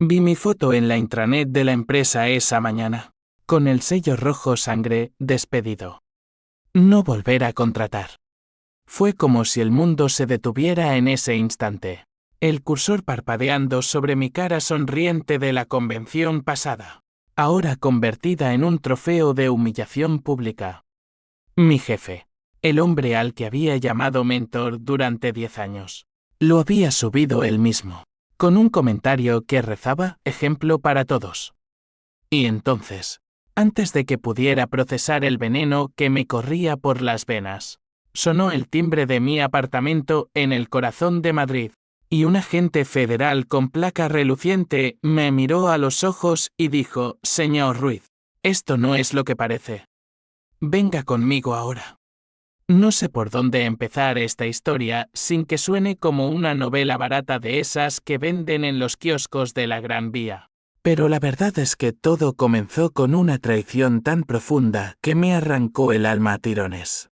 Vi mi foto en la intranet de la empresa esa mañana, con el sello rojo sangre, despedido. No volver a contratar. Fue como si el mundo se detuviera en ese instante. El cursor parpadeando sobre mi cara sonriente de la convención pasada, ahora convertida en un trofeo de humillación pública. Mi jefe, el hombre al que había llamado mentor durante 10 años, lo había subido él mismo, con un comentario que rezaba, ejemplo para todos. Y entonces, antes de que pudiera procesar el veneno que me corría por las venas, sonó el timbre de mi apartamento en el corazón de Madrid, y un agente federal con placa reluciente me miró a los ojos y dijo: «Señor Ruiz, esto no es lo que parece. Venga conmigo ahora». No sé por dónde empezar esta historia sin que suene como una novela barata de esas que venden en los kioscos de la Gran Vía. Pero la verdad es que todo comenzó con una traición tan profunda que me arrancó el alma a tirones.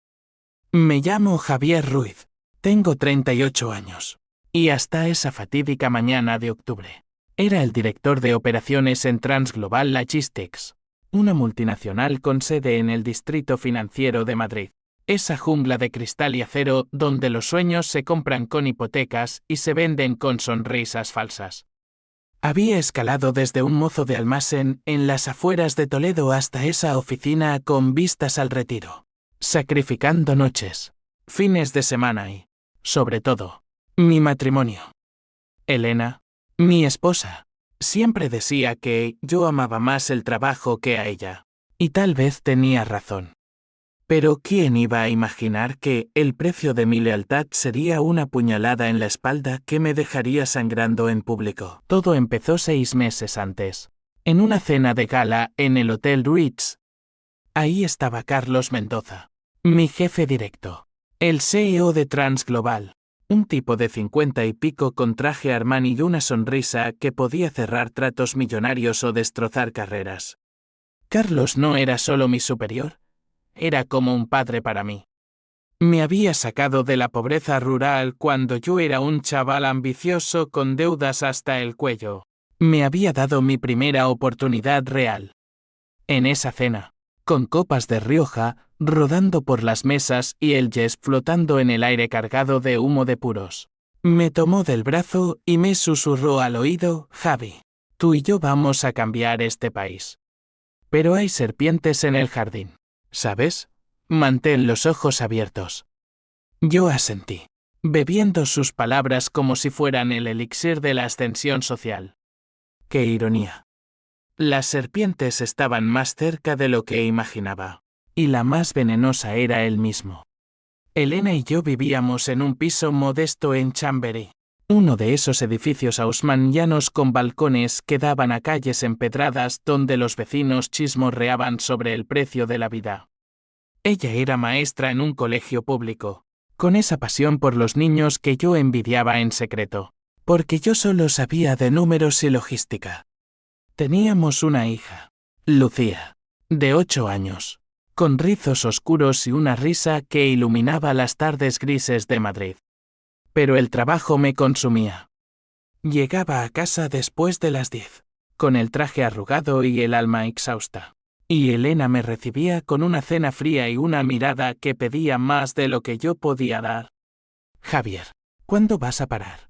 Me llamo Javier Ruiz, tengo 38 años, y hasta esa fatídica mañana de octubre, era el director de operaciones en Transglobal Logistics, una multinacional con sede en el Distrito Financiero de Madrid. Esa jungla de cristal y acero donde los sueños se compran con hipotecas y se venden con sonrisas falsas. Había escalado desde un mozo de almacén en las afueras de Toledo hasta esa oficina con vistas al retiro, sacrificando noches, fines de semana y, sobre todo, mi matrimonio. Elena, mi esposa, siempre decía que yo amaba más el trabajo que a ella, y tal vez tenía razón. Pero ¿quién iba a imaginar que el precio de mi lealtad sería una puñalada en la espalda que me dejaría sangrando en público? Todo empezó 6 meses antes, en una cena de gala en el Hotel Ritz. Ahí estaba Carlos Mendoza, mi jefe directo, el CEO de Transglobal, un tipo de 50 y pico con traje Armani y una sonrisa que podía cerrar tratos millonarios o destrozar carreras. Carlos no era solo mi superior, era como un padre para mí. Me había sacado de la pobreza rural cuando yo era un chaval ambicioso con deudas hasta el cuello. Me había dado mi primera oportunidad real. En esa cena, con copas de Rioja rodando por las mesas y el jazz flotando en el aire cargado de humo de puros, me tomó del brazo y me susurró al oído: «Javi, tú y yo vamos a cambiar este país. Pero hay serpientes en el jardín, ¿sabes? Mantén los ojos abiertos». Yo asentí, bebiendo sus palabras como si fueran el elixir de la ascensión social. ¡Qué ironía! Las serpientes estaban más cerca de lo que imaginaba, y la más venenosa era él mismo. Elena y yo vivíamos en un piso modesto en Chamberí, uno de esos edificios haussmannianos con balcones que daban a calles empedradas donde los vecinos chismorreaban sobre el precio de la vida. Ella era maestra en un colegio público, con esa pasión por los niños que yo envidiaba en secreto, porque yo solo sabía de números y logística. Teníamos una hija, Lucía, de 8 años, con rizos oscuros y una risa que iluminaba las tardes grises de Madrid. Pero el trabajo me consumía. Llegaba a casa después de las 10, con el traje arrugado y el alma exhausta. Y Elena me recibía con una cena fría y una mirada que pedía más de lo que yo podía dar. «Javier, ¿cuándo vas a parar?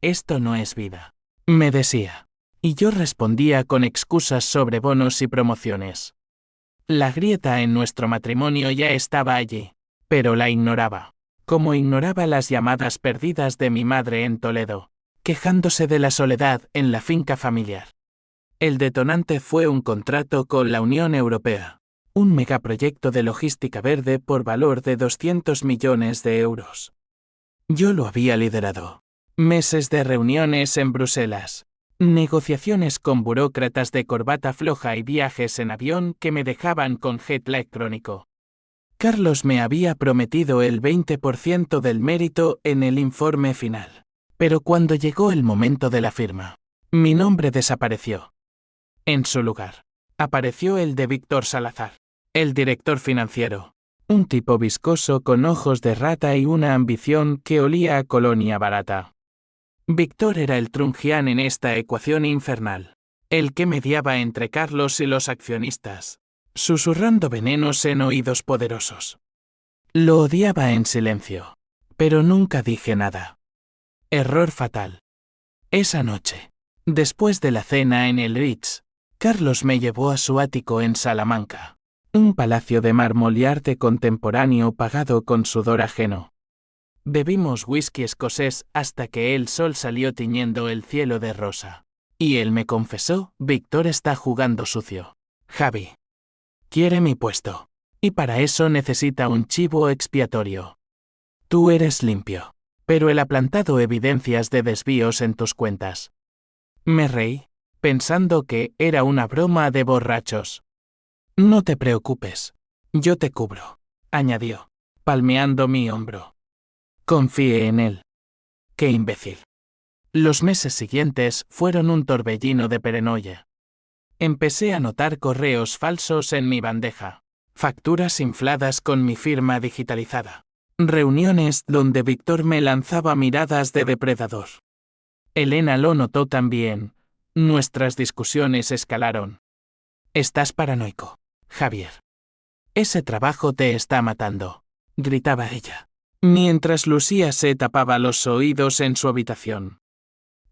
Esto no es vida», me decía. Y yo respondía con excusas sobre bonos y promociones. La grieta en nuestro matrimonio ya estaba allí, pero la ignoraba, como ignoraba las llamadas perdidas de mi madre en Toledo, quejándose de la soledad en la finca familiar. El detonante fue un contrato con la Unión Europea, un megaproyecto de logística verde por valor de 200 millones de euros. Yo lo había liderado. Meses de reuniones en Bruselas, negociaciones con burócratas de corbata floja y viajes en avión que me dejaban con jet lag crónico. Carlos me había prometido el 20% del mérito en el informe final, pero cuando llegó el momento de la firma, mi nombre desapareció. En su lugar, apareció el de Víctor Salazar, el director financiero, un tipo viscoso con ojos de rata y una ambición que olía a colonia barata. Víctor era el Trungian en esta ecuación infernal, el que mediaba entre Carlos y los accionistas, susurrando venenos en oídos poderosos. Lo odiaba en silencio, pero nunca dije nada. Error fatal. Esa noche, después de la cena en el Ritz, Carlos me llevó a su ático en Salamanca, un palacio de mármol y arte contemporáneo pagado con sudor ajeno. Bebimos whisky escocés hasta que el sol salió tiñendo el cielo de rosa. Y él me confesó: Víctor está jugando sucio. Javi. Quiere mi puesto. Y para eso necesita un chivo expiatorio. Tú eres limpio. Pero él ha plantado evidencias de desvíos en tus cuentas. Me reí, pensando que era una broma de borrachos. No te preocupes. Yo te cubro, añadió, palmeando mi hombro. Confíe en él. ¡Qué imbécil! Los meses siguientes fueron un torbellino de paranoia. Empecé a notar correos falsos en mi bandeja, facturas infladas con mi firma digitalizada, reuniones donde Víctor me lanzaba miradas de depredador. Elena lo notó también. Nuestras discusiones escalaron. Estás paranoico, Javier. Ese trabajo te está matando, gritaba ella, mientras Lucía se tapaba los oídos en su habitación.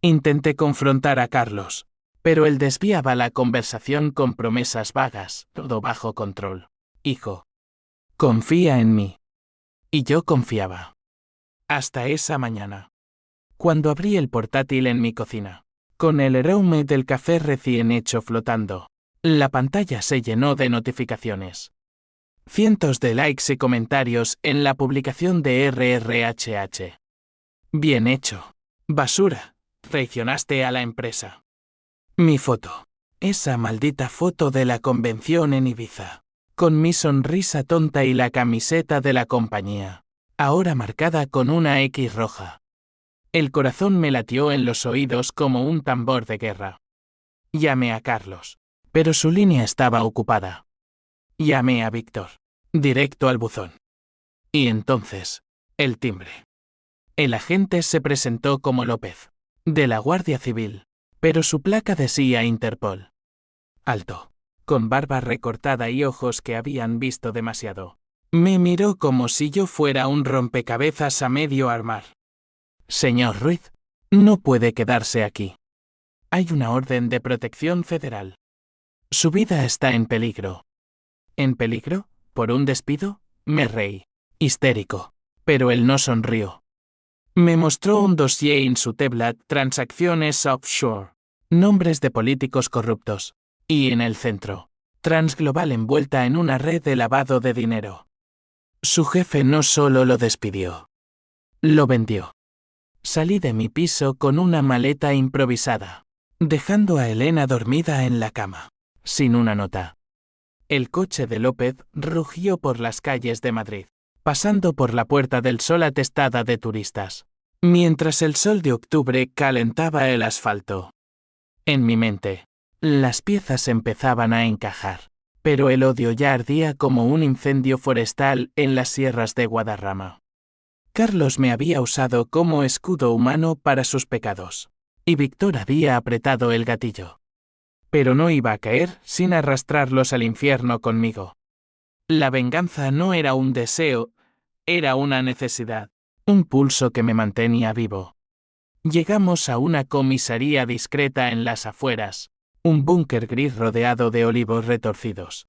Intenté confrontar a Carlos, pero él desviaba la conversación con promesas vagas: todo bajo control. Hijo, confía en mí. Y yo confiaba. Hasta esa mañana, cuando abrí el portátil en mi cocina, con el aroma del café recién hecho flotando, la pantalla se llenó de notificaciones. Cientos de likes y comentarios en la publicación de RRHH. Bien hecho. Basura. Traicionaste a la empresa. Mi foto. Esa maldita foto de la convención en Ibiza, con mi sonrisa tonta y la camiseta de la compañía, ahora marcada con una X roja. El corazón me latió en los oídos como un tambor de guerra. Llamé a Carlos, pero su línea estaba ocupada. Llamé a Víctor, directo al buzón. Y entonces, el timbre. El agente se presentó como López, de la Guardia Civil, pero su placa decía Interpol. Alto, con barba recortada y ojos que habían visto demasiado. Me miró como si yo fuera un rompecabezas a medio armar. Señor Ruiz, no puede quedarse aquí. Hay una orden de protección federal. Su vida está en peligro. ¿En peligro? ¿Por un despido? Me reí, histérico, pero él no sonrió. Me mostró un dossier en su tablet: transacciones offshore, nombres de políticos corruptos, y en el centro, Transglobal envuelta en una red de lavado de dinero. Su jefe no solo lo despidió, lo vendió. Salí de mi piso con una maleta improvisada, dejando a Elena dormida en la cama, sin una nota. El coche de López rugió por las calles de Madrid, pasando por la Puerta del Sol atestada de turistas, mientras el sol de octubre calentaba el asfalto. En mi mente, las piezas empezaban a encajar, pero el odio ya ardía como un incendio forestal en las sierras de Guadarrama. Carlos me había usado como escudo humano para sus pecados, y Víctor había apretado el gatillo. Pero no iba a caer sin arrastrarlos al infierno conmigo. La venganza no era un deseo, era una necesidad, un pulso que me mantenía vivo. Llegamos a una comisaría discreta en las afueras, un búnker gris rodeado de olivos retorcidos.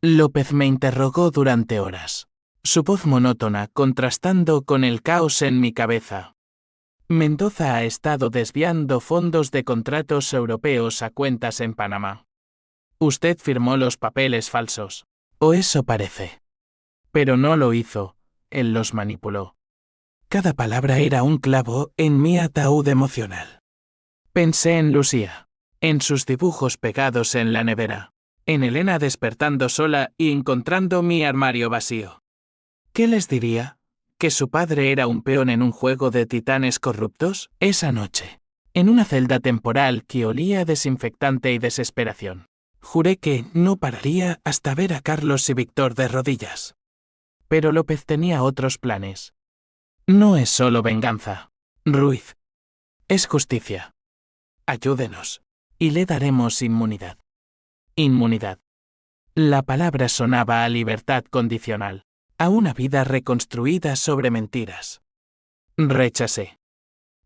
López me interrogó durante horas, su voz monótona contrastando con el caos en mi cabeza. Mendoza ha estado desviando fondos de contratos europeos a cuentas en Panamá. Usted firmó los papeles falsos, o eso parece. Pero no lo hizo, él los manipuló. Cada palabra era un clavo en mi ataúd emocional. Pensé en Lucía, en sus dibujos pegados en la nevera, en Elena despertando sola y encontrando mi armario vacío. ¿Qué les diría? ¿Que su padre era un peón en un juego de titanes corruptos? Esa noche, en una celda temporal que olía a desinfectante y desesperación, juré que no pararía hasta ver a Carlos y Víctor de rodillas. Pero López tenía otros planes. No es solo venganza, Ruiz. Es justicia. Ayúdenos. Y le daremos inmunidad. Inmunidad. La palabra sonaba a libertad condicional, a una vida reconstruida sobre mentiras. Rechacé.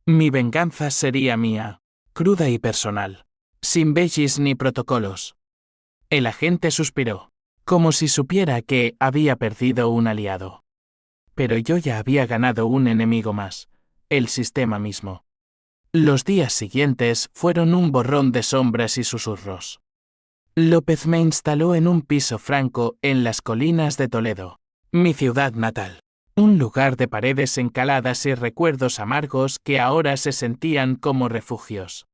Mi venganza sería mía, cruda y personal, sin bellis ni protocolos. El agente suspiró, como si supiera que había perdido un aliado. Pero yo ya había ganado un enemigo más, el sistema mismo. Los días siguientes fueron un borrón de sombras y susurros. López me instaló en un piso franco en las colinas de Toledo, mi ciudad natal. Un lugar de paredes encaladas y recuerdos amargos que ahora se sentían como refugios.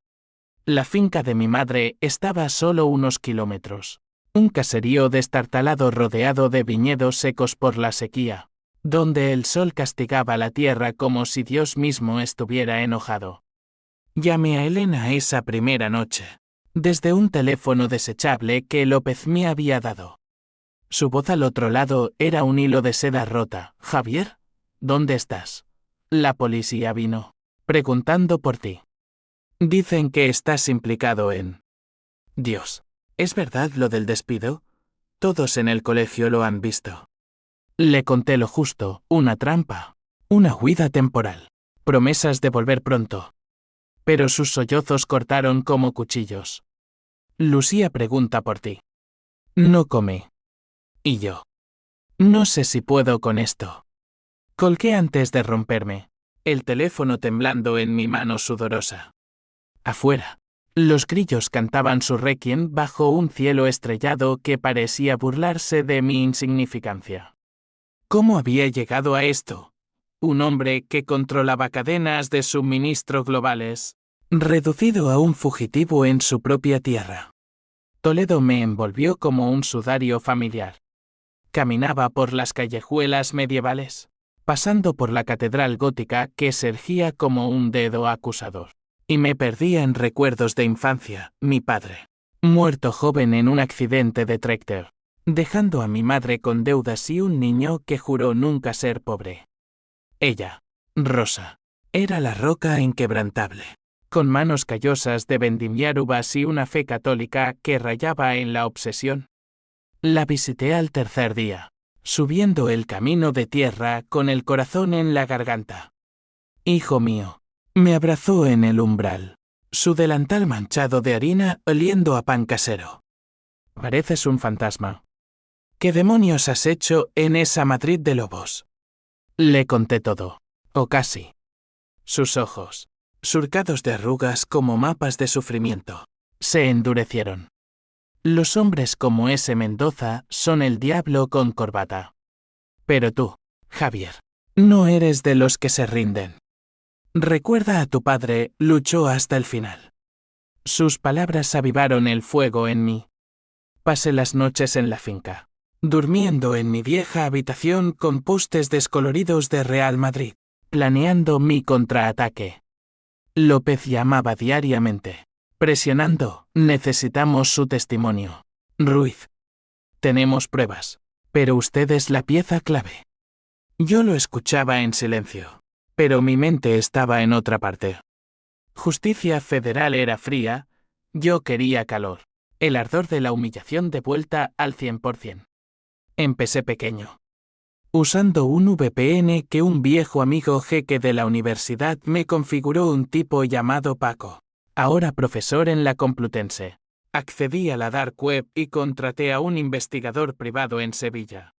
La finca de mi madre estaba a solo unos kilómetros. Un caserío destartalado rodeado de viñedos secos por la sequía, donde el sol castigaba la tierra como si Dios mismo estuviera enojado. Llamé a Elena esa primera noche, desde un teléfono desechable que López me había dado. Su voz al otro lado era un hilo de seda rota. «Javier, ¿dónde estás? La policía vino, preguntando por ti. Dicen que estás implicado en...». Dios, ¿es verdad lo del despido? Todos en el colegio lo han visto. Le conté lo justo, una trampa, una huida temporal, promesas de volver pronto. Pero sus sollozos cortaron como cuchillos. Lucía pregunta por ti. No come. Y yo. No sé si puedo con esto. Colgué antes de romperme, el teléfono temblando en mi mano sudorosa. Afuera, los grillos cantaban su requiem bajo un cielo estrellado que parecía burlarse de mi insignificancia. ¿Cómo había llegado a esto? Un hombre que controlaba cadenas de suministro globales, reducido a un fugitivo en su propia tierra. Toledo me envolvió como un sudario familiar. Caminaba por las callejuelas medievales, pasando por la catedral gótica que se erguía como un dedo acusador. Y me perdía en recuerdos de infancia, mi padre, muerto joven en un accidente de tráctor, dejando a mi madre con deudas y un niño que juró nunca ser pobre. Ella, Rosa, era la roca inquebrantable, con manos callosas de vendimiar uvas y una fe católica que rayaba en la obsesión. La visité al tercer día, subiendo el camino de tierra con el corazón en la garganta. Hijo mío, me abrazó en el umbral, su delantal manchado de harina oliendo a pan casero. Pareces un fantasma. ¿Qué demonios has hecho en esa Madrid de lobos? Le conté todo, o casi. Sus ojos, surcados de arrugas como mapas de sufrimiento, se endurecieron. Los hombres como ese Mendoza son el diablo con corbata. Pero tú, Javier, no eres de los que se rinden. Recuerda a tu padre, luchó hasta el final. Sus palabras avivaron el fuego en mí. Pasé las noches en la finca, durmiendo en mi vieja habitación con postes descoloridos de Real Madrid, planeando mi contraataque. López llamaba diariamente, presionando, necesitamos su testimonio. Ruiz. Tenemos pruebas, pero usted es la pieza clave. Yo lo escuchaba en silencio, pero mi mente estaba en otra parte. Justicia federal era fría, yo quería calor, el ardor de la humillación de vuelta al 100%. Empecé pequeño, usando un VPN que un viejo amigo jeque de la universidad me configuró, un tipo llamado Paco, ahora profesor en la Complutense. Accedí a la dark web y contraté a un investigador privado en Sevilla.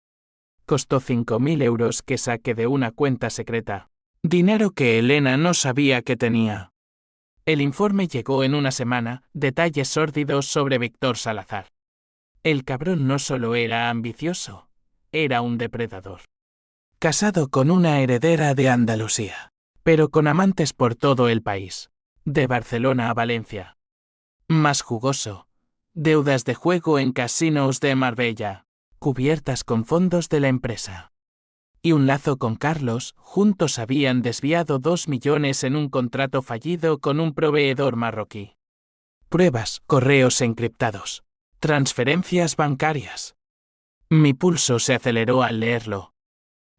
Costó 5.000 euros que saqué de una cuenta secreta, dinero que Elena no sabía que tenía. El informe llegó en una semana, detalles sórdidos sobre Víctor Salazar. El cabrón no solo era ambicioso, era un depredador. Casado con una heredera de Andalucía, pero con amantes por todo el país, de Barcelona a Valencia. Más jugoso, deudas de juego en casinos de Marbella, cubiertas con fondos de la empresa. Y un lazo con Carlos, juntos habían desviado 2 millones en un contrato fallido con un proveedor marroquí. Pruebas, correos encriptados, transferencias bancarias. Mi pulso se aceleró al leerlo.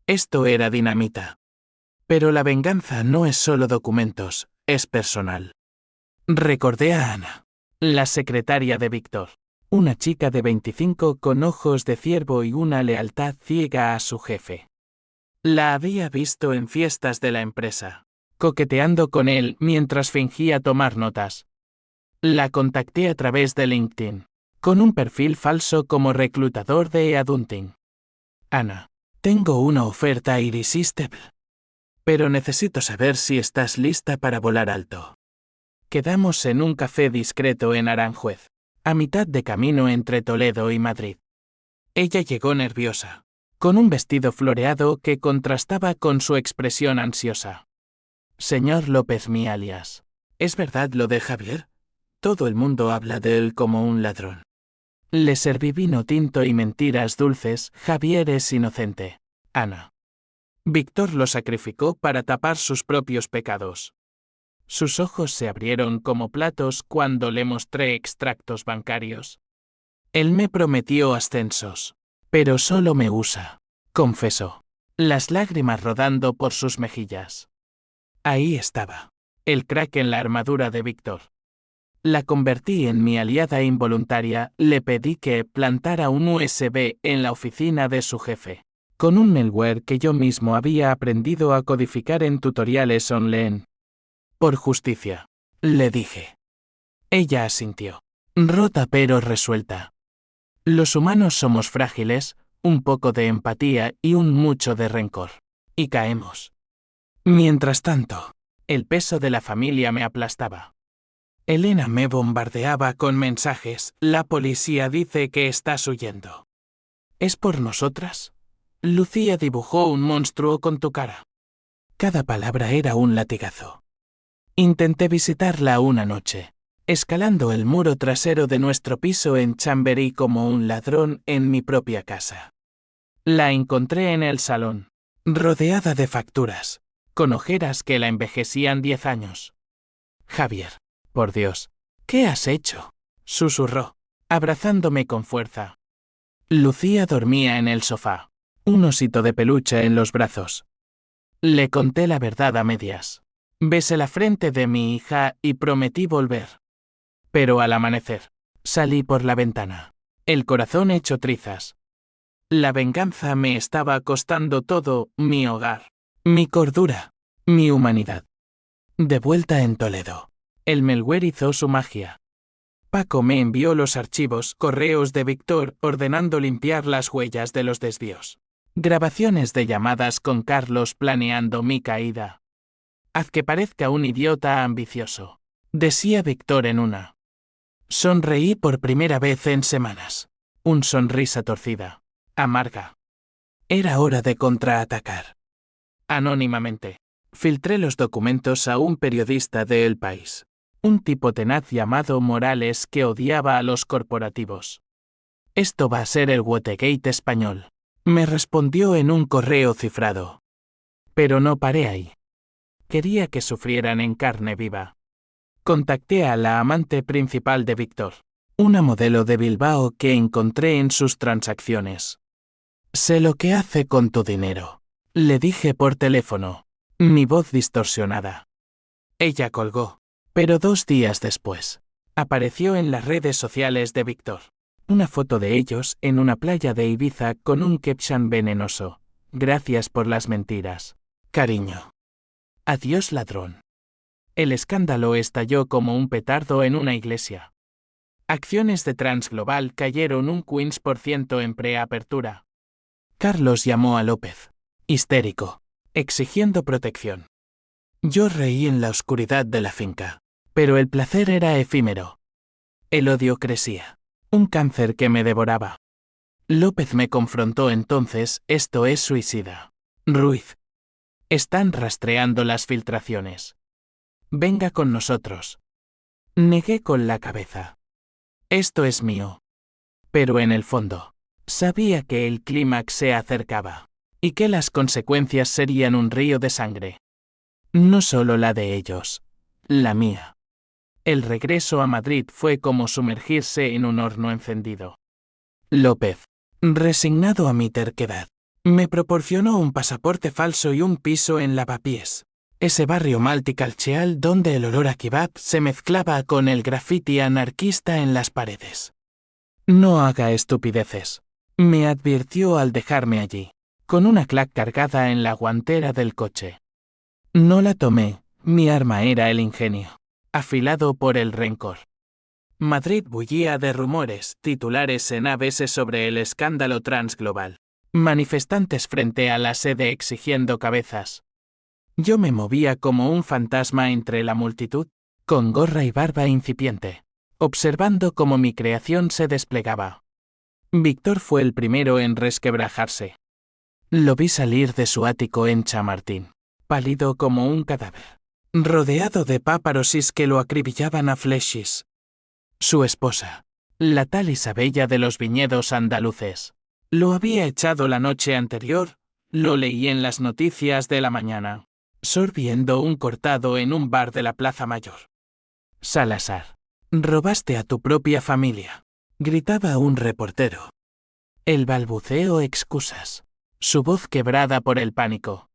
Esto era dinamita. Pero la venganza no es solo documentos, es personal. Recordé a Ana, la secretaria de Víctor, una chica de 25 con ojos de ciervo y una lealtad ciega a su jefe. La había visto en fiestas de la empresa, coqueteando con él mientras fingía tomar notas. La contacté a través de LinkedIn, con un perfil falso como reclutador de Headhunting. Ana, tengo una oferta irresistible. Pero necesito saber si estás lista para volar alto. Quedamos en un café discreto en Aranjuez, a mitad de camino entre Toledo y Madrid. Ella llegó nerviosa, con un vestido floreado que contrastaba con su expresión ansiosa. Señor López, mi alias, ¿es verdad lo de Javier? Todo el mundo habla de él como un ladrón. Le serví vino tinto y mentiras dulces. Javier es inocente, Ana. Víctor lo sacrificó para tapar sus propios pecados. Sus ojos se abrieron como platos cuando le mostré extractos bancarios. Él me prometió ascensos, pero solo me usa, confesó, las lágrimas rodando por sus mejillas. Ahí estaba, el crack en la armadura de Víctor. La convertí en mi aliada involuntaria. Le pedí que plantara un USB en la oficina de su jefe, con un malware que yo mismo había aprendido a codificar en tutoriales online. Por justicia, le dije. Ella asintió, rota pero resuelta. Los humanos somos frágiles, un poco de empatía y un mucho de rencor. Y caemos. Mientras tanto, el peso de la familia me aplastaba. Elena me bombardeaba con mensajes. La policía dice que estás huyendo. ¿Es por nosotras? Lucía dibujó un monstruo con tu cara. Cada palabra era un latigazo. Intenté visitarla una noche, escalando el muro trasero de nuestro piso en Chamberí como un ladrón en mi propia casa. La encontré en el salón, rodeada de facturas, con ojeras que la envejecían 10 años. Javier, por Dios, ¿qué has hecho?, susurró, abrazándome con fuerza. Lucía dormía en el sofá, un osito de peluche en los brazos. Le conté la verdad a medias. Besé la frente de mi hija y prometí volver. Pero al amanecer, salí por la ventana, el corazón hecho trizas. La venganza me estaba costando todo: mi hogar, mi cordura, mi humanidad. De vuelta en Toledo, el malware hizo su magia. Paco me envió los archivos correos de Víctor ordenando limpiar las huellas de los desvíos. Grabaciones de llamadas con Carlos planeando mi caída. Haz que parezca un idiota ambicioso, decía Víctor en una. Sonreí por primera vez en semanas. Un sonrisa torcida, amarga. Era hora de contraatacar. Anónimamente, filtré los documentos a un periodista de El País, un tipo tenaz llamado Morales que odiaba a los corporativos. Esto va a ser el Watergate español, me respondió en un correo cifrado. Pero no paré ahí. Quería que sufrieran en carne viva. Contacté a la amante principal de Víctor, una modelo de Bilbao que encontré en sus transacciones. Sé lo que hace con tu dinero, le dije por teléfono, mi voz distorsionada. Ella colgó, pero 2 días después, apareció en las redes sociales de Víctor, una foto de ellos en una playa de Ibiza con un caption venenoso. Gracias por las mentiras, cariño. Adiós, ladrón. El escándalo estalló como un petardo en una iglesia. Acciones de Transglobal cayeron un 15% en preapertura. Carlos llamó a López, histérico, exigiendo protección. Yo reí en la oscuridad de la finca, pero el placer era efímero. El odio crecía, un cáncer que me devoraba. López me confrontó entonces: esto es suicida. Ruiz. Están rastreando las filtraciones. Venga con nosotros. Negué con la cabeza. Esto es mío. Pero en el fondo, sabía que el clímax se acercaba, y que las consecuencias serían un río de sangre. No solo la de ellos, la mía. El regreso a Madrid fue como sumergirse en un horno encendido. López, resignado a mi terquedad, me proporcionó un pasaporte falso y un piso en Lavapiés, Ese barrio multicultural donde el olor a kebab se mezclaba con el graffiti anarquista en las paredes. No haga estupideces, me advirtió al dejarme allí, con una clac cargada en la guantera del coche. No la tomé, mi arma era el ingenio, afilado por el rencor. Madrid bullía de rumores, titulares en ABC sobre el escándalo transglobal. Manifestantes frente a la sede exigiendo cabezas. Yo me movía como un fantasma entre la multitud, con gorra y barba incipiente, observando cómo mi creación se desplegaba. Víctor fue el primero en resquebrajarse. Lo vi salir de su ático en Chamartín, pálido como un cadáver, rodeado de paparosis que lo acribillaban a flechis. Su esposa, la tal Isabella de los viñedos andaluces, lo había echado la noche anterior, lo leí en las noticias de la mañana, sorbiendo un cortado en un bar de la Plaza Mayor. Salazar, robaste a tu propia familia, gritaba un reportero. El balbuceo excusas, su voz quebrada por el pánico.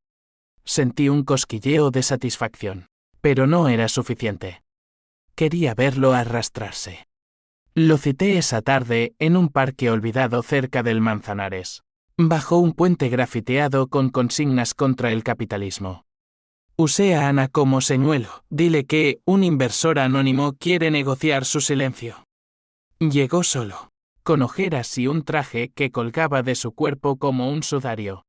Sentí un cosquilleo de satisfacción, pero no era suficiente. Quería verlo arrastrarse. Lo cité esa tarde en un parque olvidado cerca del Manzanares, bajo un puente grafiteado con consignas contra el capitalismo. Usé a Ana como señuelo, dile que un inversor anónimo quiere negociar su silencio. Llegó solo, con ojeras y un traje que colgaba de su cuerpo como un sudario.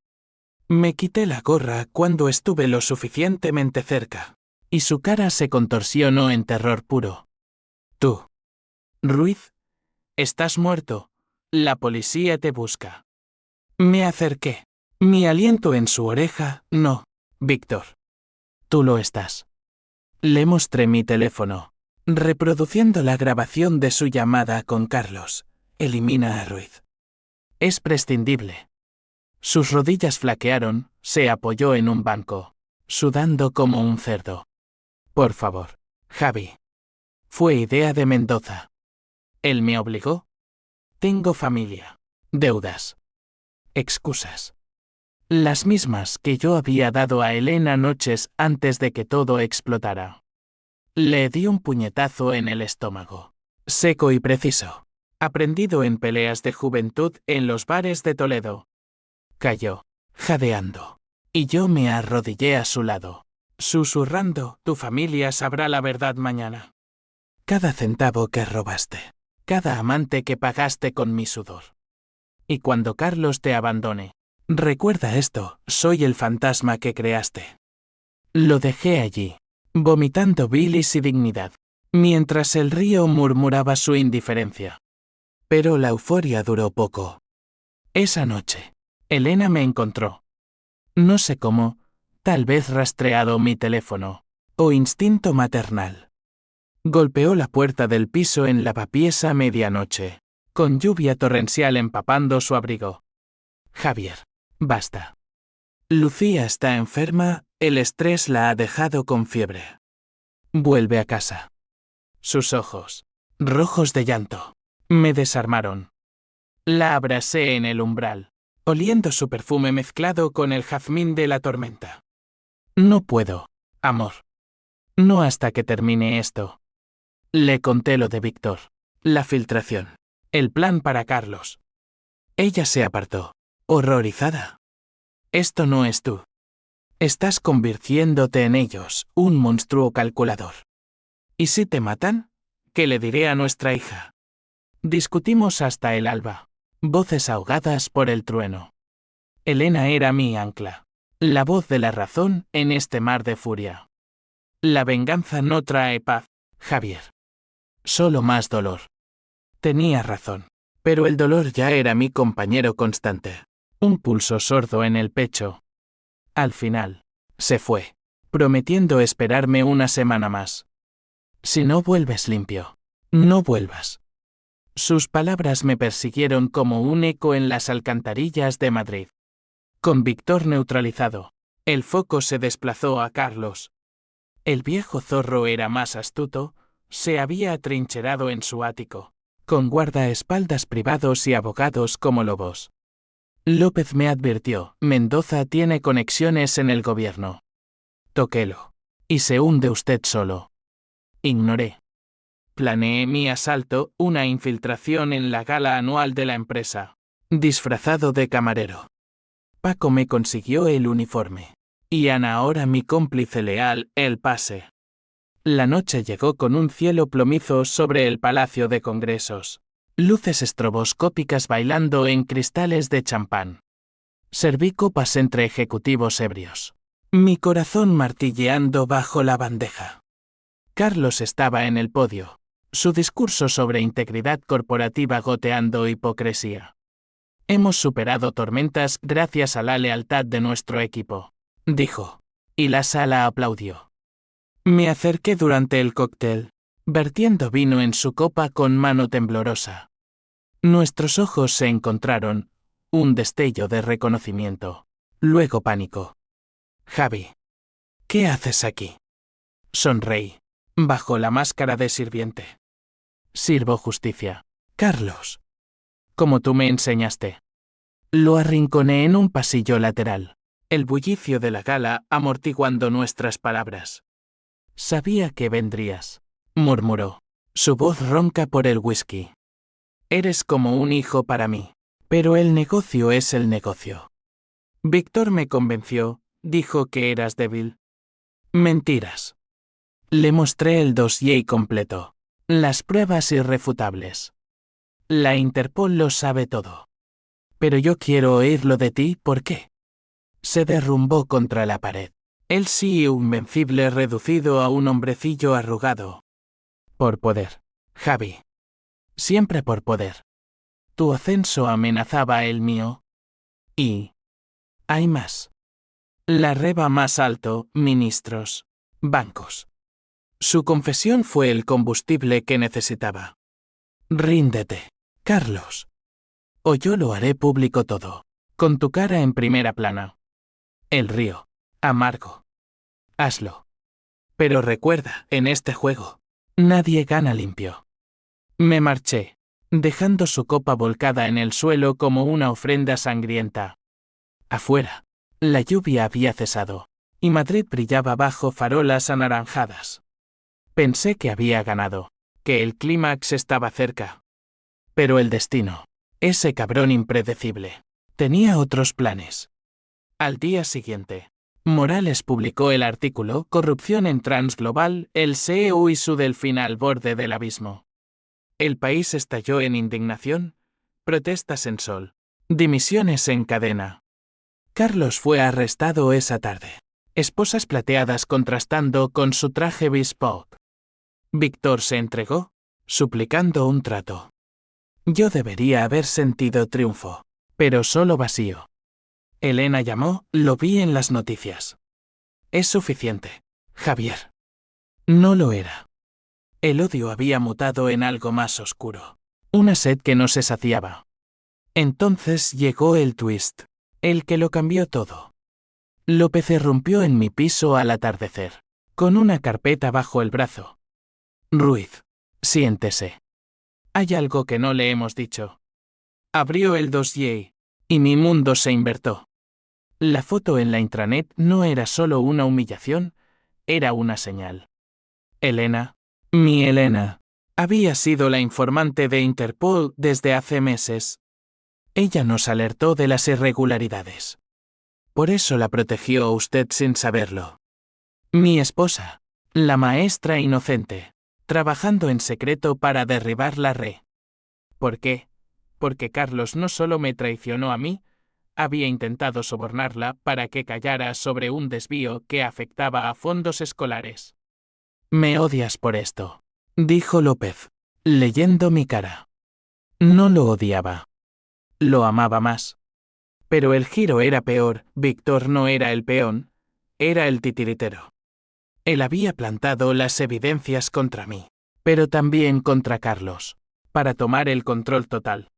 Me quité la gorra cuando estuve lo suficientemente cerca, y su cara se contorsionó en terror puro. Tú, Ruiz, estás muerto, la policía te busca. Me acerqué. Mi aliento en su oreja, no, Víctor. Tú lo estás. Le mostré mi teléfono, reproduciendo la grabación de su llamada con Carlos. Elimina a Ruiz. Es prescindible. Sus rodillas flaquearon, se apoyó en un banco, sudando como un cerdo. Por favor, Javi. Fue idea de Mendoza. Él me obligó. Tengo familia, deudas, excusas. Las mismas que yo había dado a Elena noches antes de que todo explotara. Le di un puñetazo en el estómago, seco y preciso, aprendido en peleas de juventud en los bares de Toledo. Cayó, jadeando, y yo me arrodillé a su lado, susurrando, tu familia sabrá la verdad mañana. Cada centavo que robaste, cada amante que pagaste con mi sudor. Y cuando Carlos te abandone, recuerda esto, soy el fantasma que creaste. Lo dejé allí, vomitando bilis y dignidad, mientras el río murmuraba su indiferencia. Pero la euforia duró poco. Esa noche, Elena me encontró. No sé cómo, tal vez rastreado mi teléfono, o instinto maternal. Golpeó la puerta del piso en lavapiés a medianoche, con lluvia torrencial empapando su abrigo. Javier, basta. Lucía está enferma, el estrés la ha dejado con fiebre. Vuelve a casa. Sus ojos, rojos de llanto, me desarmaron. La abracé en el umbral, oliendo su perfume mezclado con el jazmín de la tormenta. No puedo, amor. No hasta que termine esto. Le conté lo de Víctor, la filtración, el plan para Carlos. Ella se apartó, horrorizada. Esto no es tú. Estás convirtiéndote en ellos, un monstruo calculador. ¿Y si te matan? ¿Qué le diré a nuestra hija? Discutimos hasta el alba, voces ahogadas por el trueno. Elena era mi ancla, la voz de la razón en este mar de furia. La venganza no trae paz, Javier. Solo más dolor. Tenía razón, pero el dolor ya era mi compañero constante. Un pulso sordo en el pecho. Al final, se fue, prometiendo esperarme una semana más. Si no vuelves limpio, no vuelvas. Sus palabras me persiguieron como un eco en las alcantarillas de Madrid. Con Víctor neutralizado, el foco se desplazó a Carlos. El viejo zorro era más astuto, se había atrincherado en su ático, con guardaespaldas privados y abogados como lobos. López me advirtió, Mendoza tiene conexiones en el gobierno. Tóquelo. Y se hunde usted solo. Ignoré. Planeé mi asalto, una infiltración en la gala anual de la empresa. Disfrazado de camarero. Paco me consiguió el uniforme. Y Ana, ahora mi cómplice leal, el pase. La noche llegó con un cielo plomizo sobre el Palacio de Congresos. Luces estroboscópicas bailando en cristales de champán. Serví copas entre ejecutivos ebrios. Mi corazón martilleando bajo la bandeja. Carlos estaba en el podio. Su discurso sobre integridad corporativa goteando hipocresía. Hemos superado tormentas gracias a la lealtad de nuestro equipo, dijo. Y la sala aplaudió. Me acerqué durante el cóctel, vertiendo vino en su copa con mano temblorosa. Nuestros ojos se encontraron, un destello de reconocimiento, luego pánico. Javi, ¿qué haces aquí? Sonreí, bajo la máscara de sirviente. Sirvo justicia. Carlos. Como tú me enseñaste. Lo arrinconé en un pasillo lateral, el bullicio de la gala amortiguando nuestras palabras. Sabía que vendrías, murmuró, su voz ronca por el whisky. Eres como un hijo para mí, pero el negocio es el negocio. Víctor me convenció, dijo que eras débil. Mentiras. Le mostré el dossier completo, las pruebas irrefutables. La Interpol lo sabe todo. Pero yo quiero oírlo de ti, ¿por qué? Se derrumbó contra la pared. El CEO invencible reducido a un hombrecillo arrugado. Por poder, Javi. Siempre por poder. Tu ascenso amenazaba el mío. Y... hay más. La reba más alto, ministros, bancos. Su confesión fue el combustible que necesitaba. Ríndete, Carlos. O yo lo haré público todo, con tu cara en primera plana. El río. Amargo. Hazlo. Pero recuerda, en este juego, nadie gana limpio. Me marché, dejando su copa volcada en el suelo como una ofrenda sangrienta. Afuera, la lluvia había cesado, y Madrid brillaba bajo farolas anaranjadas. Pensé que había ganado, que el clímax estaba cerca. Pero el destino, ese cabrón impredecible, tenía otros planes. Al día siguiente, Morales publicó el artículo Corrupción en Transglobal, el CEO y su delfín al borde del abismo. El país estalló en indignación, protestas en sol, dimisiones en cadena. Carlos fue arrestado esa tarde, esposas plateadas contrastando con su traje bespoke. Víctor se entregó, suplicando un trato. Yo debería haber sentido triunfo, pero solo vacío. Elena llamó, lo vi en las noticias. Es suficiente, Javier. No lo era. El odio había mutado en algo más oscuro. Una sed que no se saciaba. Entonces llegó el twist, el que lo cambió todo. López irrumpió en mi piso al atardecer, con una carpeta bajo el brazo. Ruiz, siéntese. Hay algo que no le hemos dicho. Abrió el dossier, y mi mundo se invertó. La foto en la intranet no era solo una humillación, era una señal. Elena, mi Elena, había sido la informante de Interpol desde hace meses. Ella nos alertó de las irregularidades. Por eso la protegió usted sin saberlo. Mi esposa, la maestra inocente, trabajando en secreto para derribar la red. ¿Por qué? Porque Carlos no solo me traicionó a mí, había intentado sobornarla para que callara sobre un desvío que afectaba a fondos escolares. Me odias por esto, dijo López, leyendo mi cara. No lo odiaba. Lo amaba más. Pero el giro era peor, Víctor no era el peón, era el titiritero. Él había plantado las evidencias contra mí, pero también contra Carlos, para tomar el control total.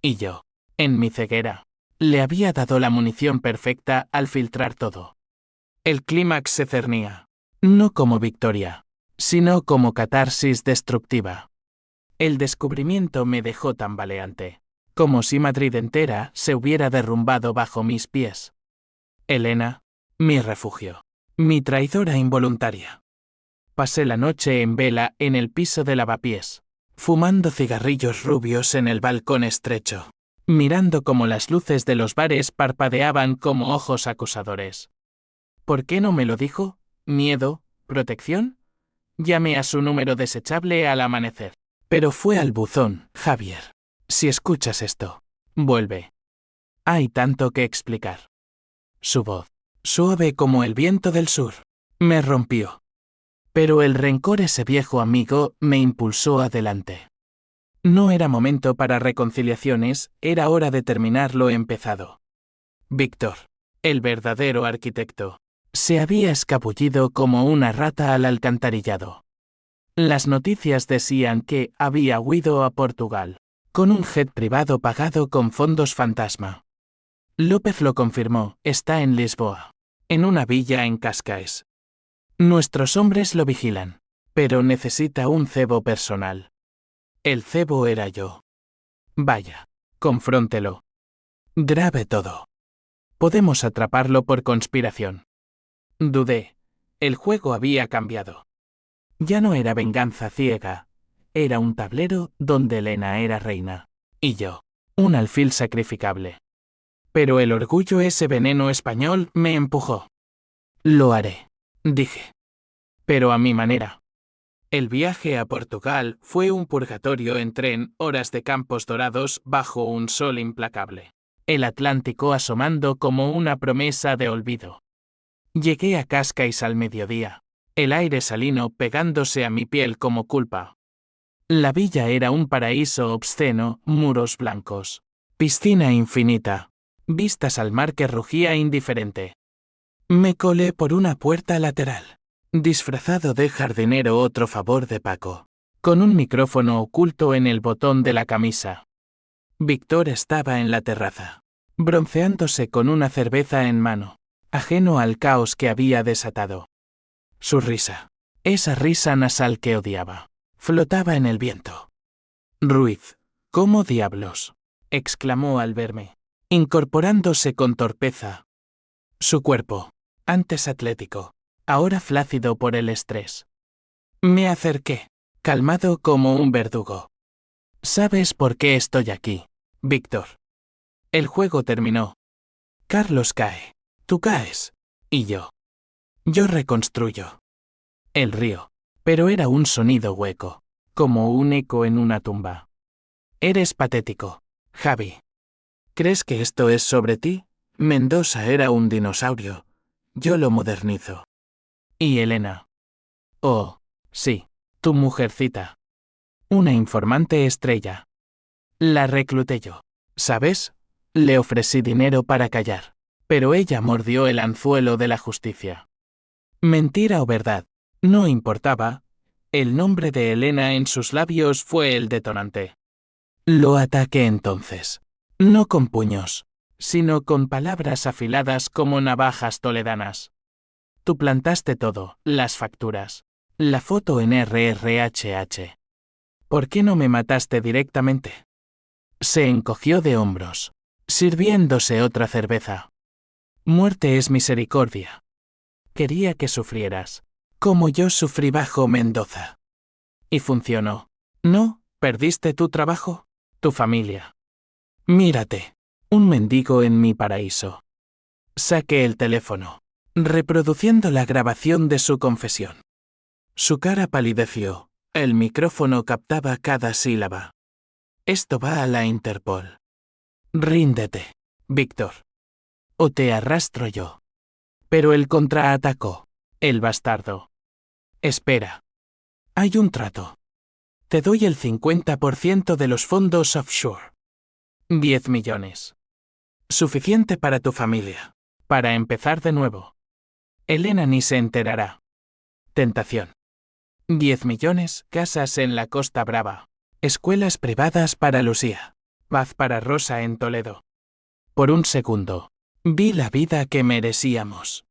Y yo, en mi ceguera, le había dado la munición perfecta al filtrar todo. El clímax se cernía, no como victoria, sino como catarsis destructiva. El descubrimiento me dejó tambaleante, como si Madrid entera se hubiera derrumbado bajo mis pies. Elena, mi refugio. Mi traidora involuntaria. Pasé la noche en vela en el piso de lavapiés, fumando cigarrillos rubios en el balcón estrecho, mirando cómo las luces de los bares parpadeaban como ojos acusadores. ¿Por qué no me lo dijo? ¿Miedo? ¿Protección? Llamé a su número desechable al amanecer. Pero fue al buzón, Javier. Si escuchas esto, vuelve. Hay tanto que explicar. Su voz, suave como el viento del sur, me rompió. Pero el rencor, ese viejo amigo, me impulsó adelante. No era momento para reconciliaciones, era hora de terminar lo empezado. Víctor, el verdadero arquitecto, se había escabullido como una rata al alcantarillado. Las noticias decían que había huido a Portugal, con un jet privado pagado con fondos fantasma. López lo confirmó, está en Lisboa, en una villa en Cascais. Nuestros hombres lo vigilan, pero necesita un cebo personal. El cebo era yo. Vaya, confróntelo. Grabe todo. Podemos atraparlo por conspiración. Dudé. El juego había cambiado. Ya no era venganza ciega. Era un tablero donde Elena era reina. Y yo, un alfil sacrificable. Pero el orgullo, ese veneno español, me empujó. Lo haré, dije. Pero a mi manera. El viaje a Portugal fue un purgatorio en tren, horas de campos dorados bajo un sol implacable. El Atlántico asomando como una promesa de olvido. Llegué a Cascais al mediodía, el aire salino pegándose a mi piel como culpa. La villa era un paraíso obsceno, muros blancos, piscina infinita, vistas al mar que rugía indiferente. Me colé por una puerta lateral, disfrazado de jardinero, otro favor de Paco, con un micrófono oculto en el botón de la camisa. Víctor estaba en la terraza, bronceándose con una cerveza en mano, ajeno al caos que había desatado. Su risa, esa risa nasal que odiaba, flotaba en el viento. Ruiz, ¿cómo diablos?, exclamó al verme, incorporándose con torpeza. Su cuerpo, antes atlético, ahora flácido por el estrés. Me acerqué, calmado como un verdugo. ¿Sabes por qué estoy aquí, Víctor? El juego terminó. Carlos cae, tú caes, y yo. Yo reconstruyo. El río, pero era un sonido hueco, como un eco en una tumba. Eres patético, Javi. ¿Crees que esto es sobre ti? Mendoza era un dinosaurio. Yo lo modernizo. ¿Y Elena? Oh, sí, tu mujercita. Una informante estrella. La recluté yo. ¿Sabes? Le ofrecí dinero para callar, pero ella mordió el anzuelo de la justicia. Mentira o verdad, no importaba. El nombre de Elena en sus labios fue el detonante. Lo ataqué entonces. No con puños, sino con palabras afiladas como navajas toledanas. Tú plantaste todo, las facturas, la foto en RRHH. ¿Por qué no me mataste directamente? Se encogió de hombros, sirviéndose otra cerveza. Muerte es misericordia. Quería que sufrieras, como yo sufrí bajo Mendoza. Y funcionó. ¿No? ¿Perdiste tu trabajo? ¿Tu familia? Mírate. Un mendigo en mi paraíso. Saqué el teléfono, reproduciendo la grabación de su confesión. Su cara palideció, el micrófono captaba cada sílaba. Esto va a la Interpol. Ríndete, Víctor. O te arrastro yo. Pero él contraatacó, el bastardo. Espera. Hay un trato. Te doy el 50% de los fondos offshore. 10 millones. Suficiente para tu familia. Para empezar de nuevo. Elena ni se enterará. Tentación. 10 millones, casas en la Costa Brava. Escuelas privadas para Lucía. Paz para Rosa en Toledo. Por un segundo, vi la vida que merecíamos.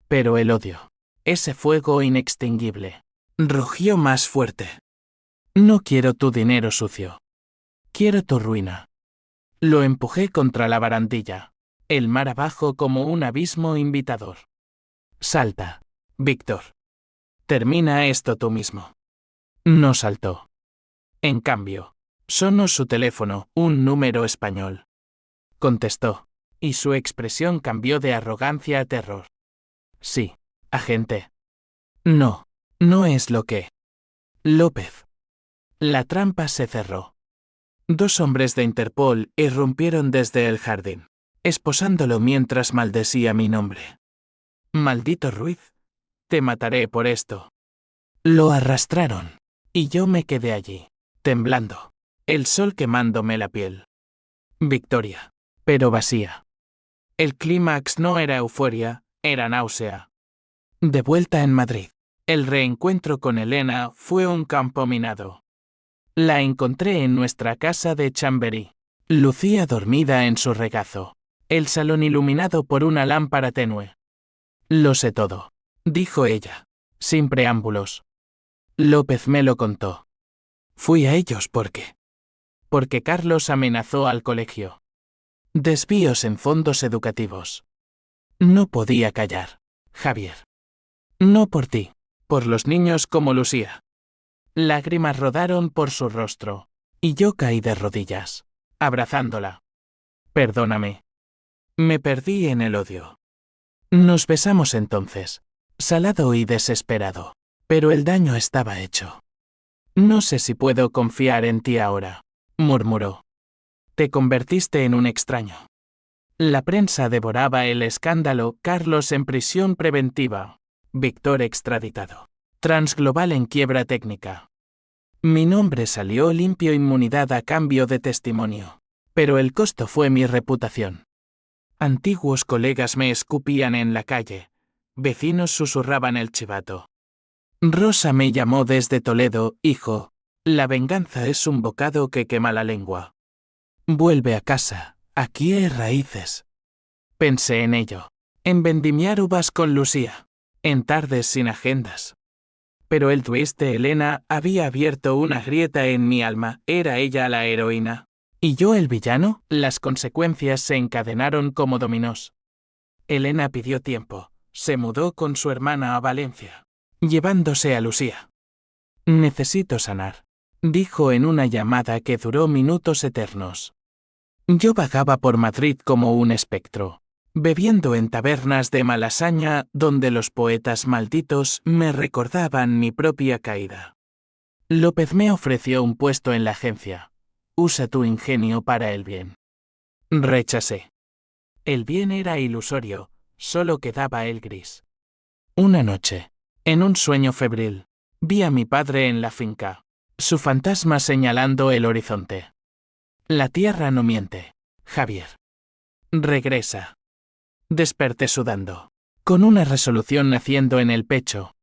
Pero el odio, ese fuego inextinguible, rugió más fuerte. No quiero tu dinero sucio. Quiero tu ruina. Lo empujé contra la barandilla, el mar abajo como un abismo invitador. Salta, Víctor. Termina esto tú mismo. No saltó. En cambio, sonó su teléfono, un número español. Contestó, y su expresión cambió de arrogancia a terror. Sí, agente. No, no es lo que. López. La trampa se cerró. 2 hombres de Interpol irrumpieron desde el jardín, esposándolo mientras maldecía mi nombre. Maldito Ruiz. Te mataré por esto. Lo arrastraron. Y yo me quedé allí, temblando. El sol quemándome la piel. Victoria. Pero vacía. El clímax no era euforia, era náusea. De vuelta en Madrid, el reencuentro con Elena fue un campo minado. La encontré en nuestra casa de Chamberí. Lucía dormida en su regazo. El salón iluminado por una lámpara tenue. Lo sé todo, dijo ella, sin preámbulos. López me lo contó. Fui a ellos porque Carlos amenazó al colegio. Desvíos en fondos educativos. No podía callar, Javier. No por ti, por los niños como Lucía. Lágrimas rodaron por su rostro, y yo caí de rodillas, abrazándola. Perdóname. Me perdí en el odio. Nos besamos entonces, salado y desesperado, pero el daño estaba hecho. No sé si puedo confiar en ti ahora, murmuró. Te convertiste en un extraño. La prensa devoraba el escándalo, Carlos en prisión preventiva, Víctor extraditado, Transglobal en quiebra técnica. Mi nombre salió limpio, inmunidad a cambio de testimonio, pero el costo fue mi reputación. Antiguos colegas me escupían en la calle, vecinos susurraban el chivato. Rosa me llamó desde Toledo, hijo, la venganza es un bocado que quema la lengua. Vuelve a casa, aquí hay raíces. Pensé en ello, en vendimiar uvas con Lucía, en tardes sin agendas. Pero el twist de Elena había abierto una grieta en mi alma, era ella la heroína. ¿Y yo el villano? Las consecuencias se encadenaron como dominós. Elena pidió tiempo, se mudó con su hermana a Valencia, llevándose a Lucía. Necesito sanar, dijo en una llamada que duró minutos eternos. Yo vagaba por Madrid como un espectro, bebiendo en tabernas de Malasaña donde los poetas malditos me recordaban mi propia caída. López me ofreció un puesto en la agencia. Usa tu ingenio para el bien. Rechacé. El bien era ilusorio, solo quedaba el gris. Una noche, en un sueño febril, vi a mi padre en la finca, su fantasma señalando el horizonte. La tierra no miente, Javier. Regresa. Desperté sudando, con una resolución naciendo en el pecho.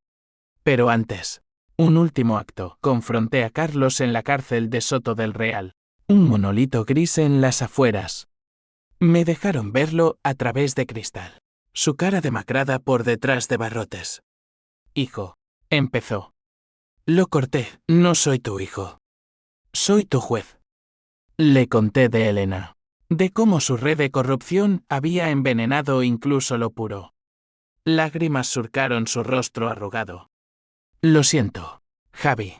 Pero antes, un último acto, confronté a Carlos en la cárcel de Soto del Real, un monolito gris en las afueras. Me dejaron verlo a través de cristal, su cara demacrada por detrás de barrotes. Hijo, empezó. Lo corté, no soy tu hijo. Soy tu juez. Le conté de Elena, de cómo su red de corrupción había envenenado incluso lo puro. Lágrimas surcaron su rostro arrugado. Lo siento, Javi.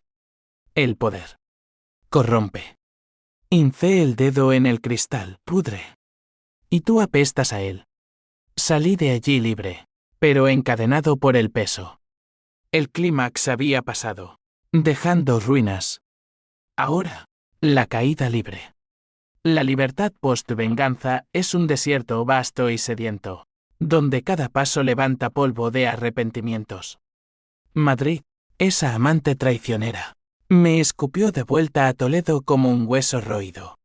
El poder corrompe. Hincé el dedo en el cristal, pudre. Y tú apestas a él. Salí de allí libre, pero encadenado por el peso. El clímax había pasado, dejando ruinas. Ahora, la caída libre. La libertad post-venganza es un desierto vasto y sediento, donde cada paso levanta polvo de arrepentimientos. Madrid, esa amante traicionera, me escupió de vuelta a Toledo como un hueso roído.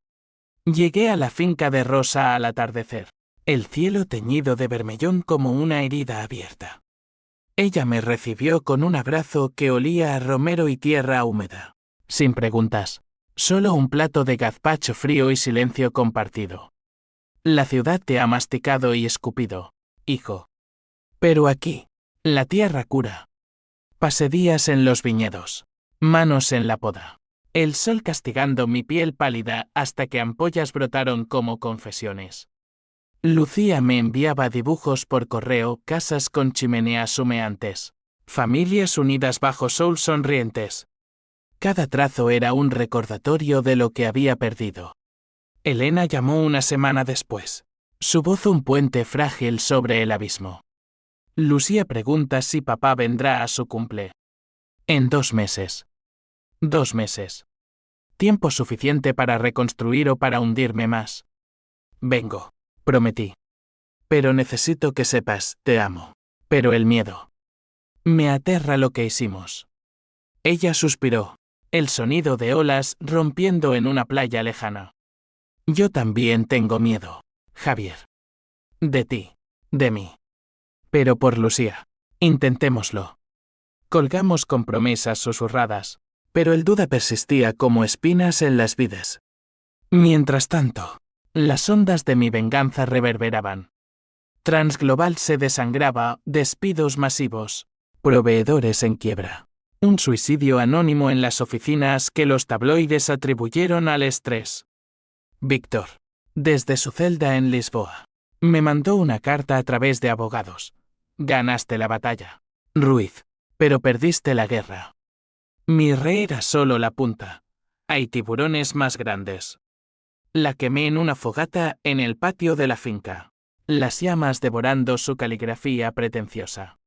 Llegué a la finca de Rosa al atardecer, el cielo teñido de bermellón como una herida abierta. Ella me recibió con un abrazo que olía a romero y tierra húmeda. Sin preguntas, solo un plato de gazpacho frío y silencio compartido. La ciudad te ha masticado y escupido, hijo. Pero aquí, la tierra cura. Pasé días en los viñedos, manos en la poda, el sol castigando mi piel pálida hasta que ampollas brotaron como confesiones. Lucía me enviaba dibujos por correo, casas con chimeneas humeantes, familias unidas bajo sol sonrientes. Cada trazo era un recordatorio de lo que había perdido. Elena llamó una semana después. Su voz un puente frágil sobre el abismo. Lucía pregunta si papá vendrá a su cumple. En 2 meses. 2 meses. Tiempo suficiente para reconstruir o para hundirme más. Vengo, prometí. Pero necesito que sepas, te amo. Pero el miedo. Me aterra lo que hicimos. Ella suspiró. El sonido de olas rompiendo en una playa lejana. Yo también tengo miedo, Javier. De ti. De mí. Pero por Lucía. Intentémoslo. Colgamos con promesas susurradas, pero el duda persistía como espinas en las vides. Mientras tanto, las ondas de mi venganza reverberaban. Transglobal se desangraba, despidos masivos, proveedores en quiebra. Un suicidio anónimo en las oficinas que los tabloides atribuyeron al estrés. Víctor, desde su celda en Lisboa, me mandó una carta a través de abogados. Ganaste la batalla, Ruiz, pero perdiste la guerra. Mi rey era solo la punta. Hay tiburones más grandes. La quemé en una fogata en el patio de la finca, las llamas devorando su caligrafía pretenciosa.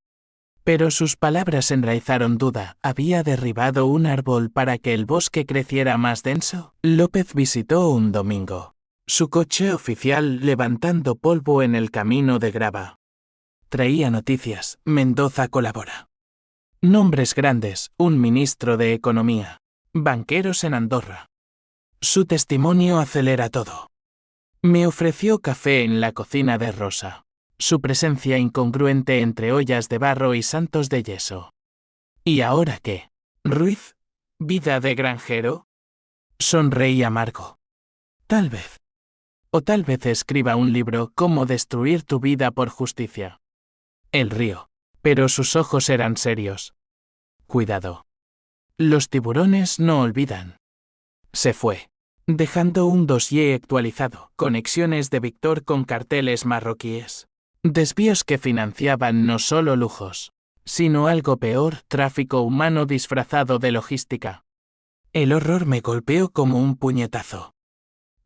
Pero sus palabras enraizaron duda. ¿Había derribado un árbol para que el bosque creciera más denso? López visitó un domingo su coche oficial levantando polvo en el camino de grava. Traía noticias. Mendoza colabora. Nombres grandes, un ministro de Economía. Banqueros en Andorra. Su testimonio acelera todo. Me ofreció café en la cocina de Rosa. Su presencia incongruente entre ollas de barro y santos de yeso. ¿Y ahora qué? ¿Ruiz? ¿Vida de granjero? Sonreí amargo. Tal vez. O tal vez escriba un libro, Cómo destruir tu vida por justicia. Él rió, pero sus ojos eran serios. Cuidado. Los tiburones no olvidan. Se fue, dejando un dossier actualizado, conexiones de Víctor con carteles marroquíes. Desvíos que financiaban no solo lujos, sino algo peor, tráfico humano disfrazado de logística. El horror me golpeó como un puñetazo.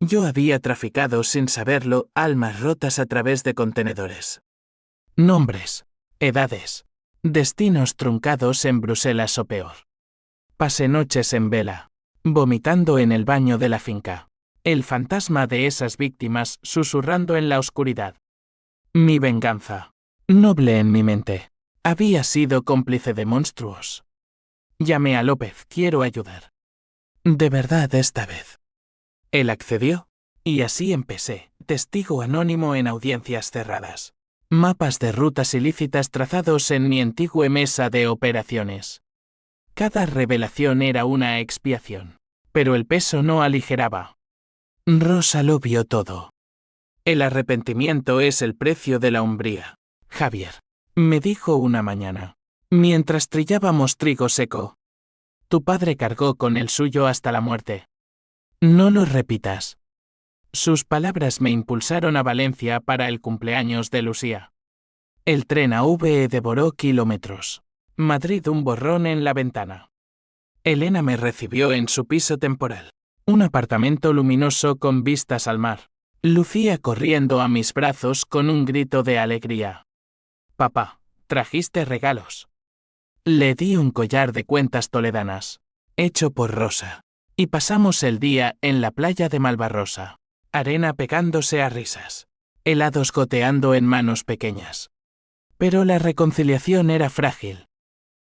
Yo había traficado sin saberlo almas rotas a través de contenedores. Nombres, edades, destinos truncados en Bruselas o peor. Pasé noches en vela, vomitando en el baño de la finca. El fantasma de esas víctimas susurrando en la oscuridad. Mi venganza, noble en mi mente, había sido cómplice de monstruos. Llamé a López, quiero ayudar. De verdad esta vez. Él accedió, y así empecé, testigo anónimo en audiencias cerradas. Mapas de rutas ilícitas trazados en mi antigua mesa de operaciones. Cada revelación era una expiación, pero el peso no aligeraba. Rosa lo vio todo. El arrepentimiento es el precio de la hombría, Javier, me dijo una mañana, mientras trillábamos trigo seco. Tu padre cargó con el suyo hasta la muerte. No lo repitas. Sus palabras me impulsaron a Valencia para el cumpleaños de Lucía. El tren AVE devoró kilómetros. Madrid un borrón en la ventana. Elena me recibió en su piso temporal. Un apartamento luminoso con vistas al mar. Lucía corriendo a mis brazos con un grito de alegría. Papá, trajiste regalos. Le di un collar de cuentas toledanas, hecho por Rosa. Y pasamos el día en la playa de Malvarrosa. Arena pegándose a risas. Helados goteando en manos pequeñas. Pero la reconciliación era frágil.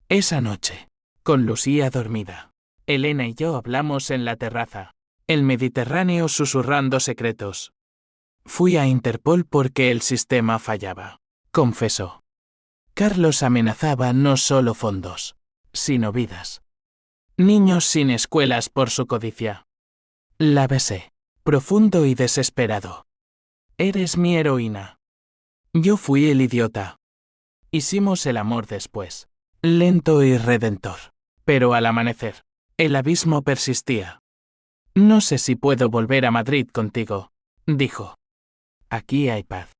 Esa noche, con Lucía dormida, Elena y yo hablamos en la terraza. El Mediterráneo susurrando secretos. Fui a Interpol porque el sistema fallaba, confesó. Carlos amenazaba no solo fondos, sino vidas. Niños sin escuelas por su codicia. La besé, profundo y desesperado. Eres mi heroína. Yo fui el idiota. Hicimos el amor después, lento y redentor. Pero al amanecer, el abismo persistía. No sé si puedo volver a Madrid contigo, dijo. Aquí hay paz.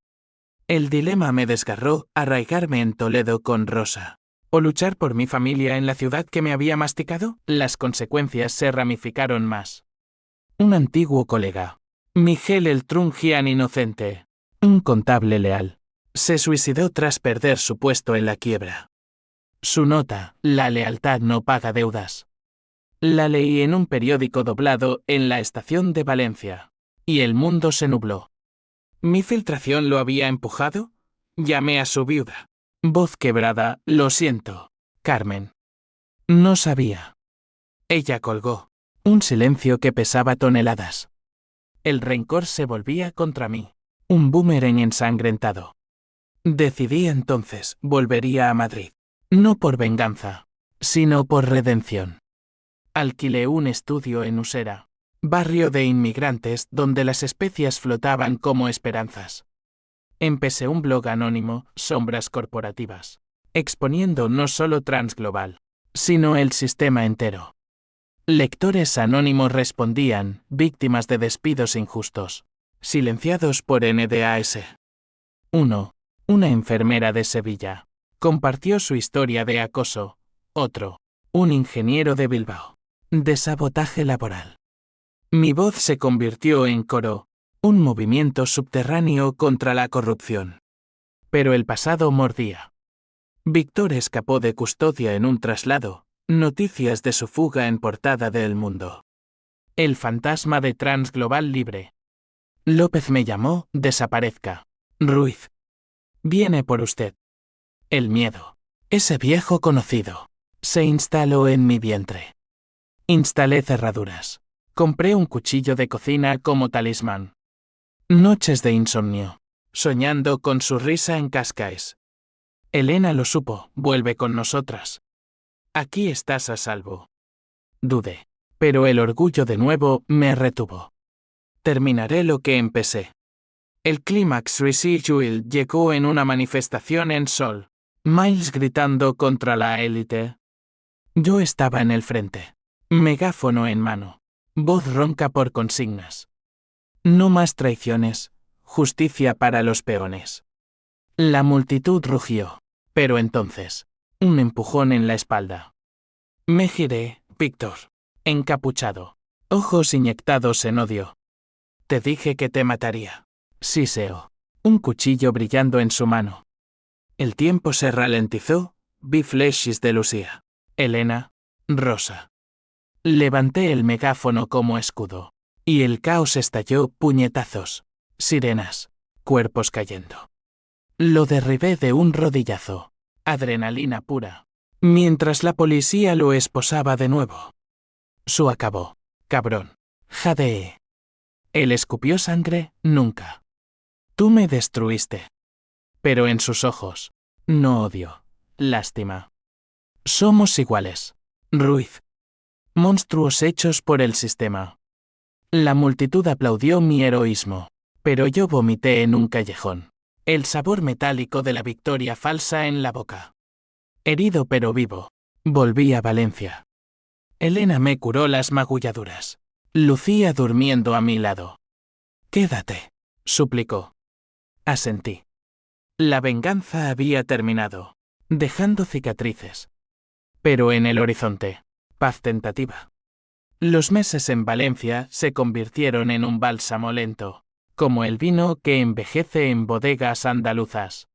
El dilema me desgarró: arraigarme en Toledo con Rosa o luchar por mi familia en la ciudad que me había masticado. Las consecuencias se ramificaron más. Un antiguo colega, Miguel el Trungian inocente, un contable leal, se suicidó tras perder su puesto en la quiebra. Su nota: la lealtad no paga deudas. La leí en un periódico doblado en la estación de Valencia. Y el mundo se nubló. ¿Mi filtración lo había empujado? Llamé a su viuda. Voz quebrada: lo siento, Carmen. No sabía. Ella colgó. Un silencio que pesaba toneladas. El rencor se volvía contra mí. Un boomerang ensangrentado. Decidí entonces: volvería a Madrid. No por venganza, sino por redención. Alquilé un estudio en Usera, barrio de inmigrantes donde las especias flotaban como esperanzas. Empecé un blog anónimo, Sombras Corporativas, exponiendo no solo Transglobal, sino el sistema entero. Lectores anónimos respondían, víctimas de despidos injustos, silenciados por NDAS. 1. Una enfermera de Sevilla compartió su historia de acoso. Otro. Un ingeniero de Bilbao. De sabotaje laboral. Mi voz se convirtió en coro, un movimiento subterráneo contra la corrupción. Pero el pasado mordía. Víctor escapó de custodia en un traslado, noticias de su fuga en portada de El Mundo. El fantasma de Transglobal libre. López me llamó: desaparezca. Ruiz. Viene por usted. El miedo, ese viejo conocido, se instaló en mi vientre. Instalé cerraduras. Compré un cuchillo de cocina como talismán. Noches de insomnio, soñando con su risa en Cascais. Elena lo supo: vuelve con nosotras. Aquí estás a salvo. Dudé, pero el orgullo de nuevo me retuvo. Terminaré lo que empecé. El clímax residual llegó en una manifestación en Sol. Miles gritando contra la élite. Yo estaba en el frente. Megáfono en mano. Voz ronca por consignas. No más traiciones. Justicia para los peones. La multitud rugió. Pero entonces, un empujón en la espalda. Me giré, Víctor. Encapuchado. Ojos inyectados en odio. Te dije que te mataría. Siseo. Un cuchillo brillando en su mano. El tiempo se ralentizó. Vi flashes de Lucía. Elena. Rosa. Levanté el megáfono como escudo. Y el caos estalló: puñetazos, sirenas, cuerpos cayendo. Lo derribé de un rodillazo. Adrenalina pura. Mientras la policía lo esposaba de nuevo. Su acabó. Cabrón. Jadee. Él escupió sangre: nunca. Tú me destruiste. Pero en sus ojos, no odio, lástima. Somos iguales. Ruiz. Monstruos hechos por el sistema. La multitud aplaudió mi heroísmo, pero yo vomité en un callejón. El sabor metálico de la victoria falsa en la boca. Herido pero vivo, volví a Valencia. Elena me curó las magulladuras. Lucía durmiendo a mi lado. Quédate, suplicó. Asentí. La venganza había terminado, dejando cicatrices. Pero en el horizonte, paz tentativa. Los meses en Valencia se convirtieron en un bálsamo lento, como el vino que envejece en bodegas andaluzas.